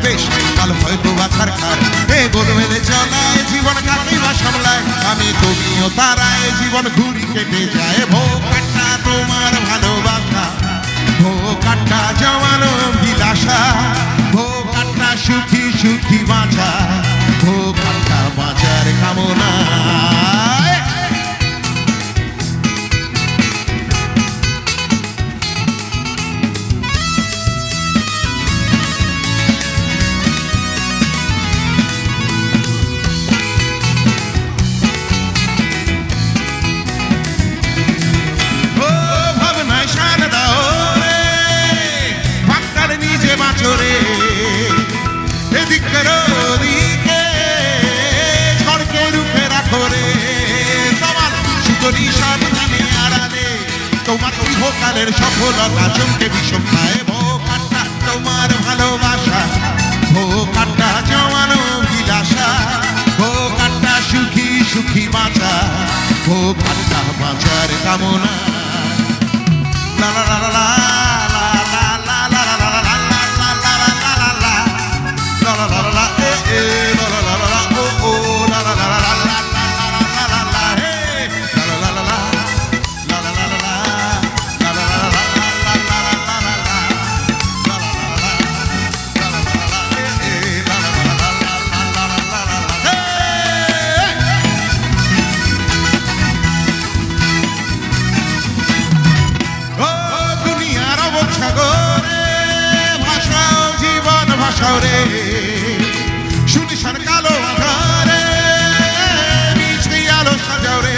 বেশ, কাল হয়তো বাছার খার। এ গোল মেলে চলায় জীবন কাকেই বা সামলায়, আমি তুমিও তারায় জীবন ঘুরি কেটে যায়। ভোকাট্টা তোমার ভালোবাসা, ভোকাট্টা জমানো বিলাসা, ভোকাট্টা সুখী সুখী বাঁচা, ভোকাট্টা বাঁচার কামনা। তোমার ইহকালের সফলতা চমকে বিষম খায়। ভোকাট্টা তোমার ভালোবাসা, ভোকাট্টা জমানো বিলাসা, ভোকাট্টা সুখী সুখী বাঁচা, ভোকাট্টা বাঁচার কামনা। লা লা লা লা শহরে শুনিশান কালো আধারে মিছে আলো সাজাও রে।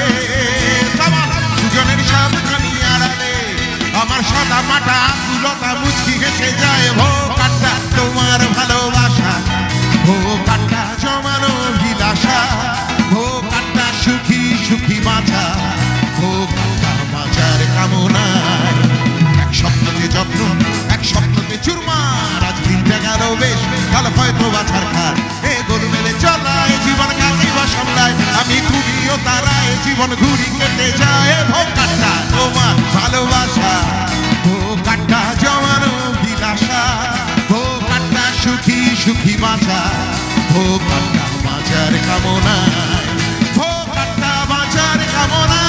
সুজনের সাবধানী আড়ালে আমার সাদা মাটা আকুলতা মুচকি হেসে যায়। ভোকাট্টা তোমার ভালোবাসা, ভোকাট্টা জমানো বিলাসা, ভোকাট্টা সুখী সুখী বাঁচা, ভোকাট্টা বাঁচার কামনায়। এক স্বপ্নতে যত্ন, এক স্বপ্নতে চুরমার, আজ দিনটা গেল বেশ, কাল হয়তো বাছার খার। এ গোল মেলে চলায় জীবন কাকেই বা সামলায়, আমি তুমিও তারায় জীবন ঘুরি কেটে যায়। ভোকাট্টা তোমার ভালোবাসা, ভোকাট্টা জমানো বিলাসা, ভোকাট্টা সুখী সুখী বাঁচা, ভোকাট্টা বাঁচার কামনায়, ভোকাট্টা বাঁচার কামনায়।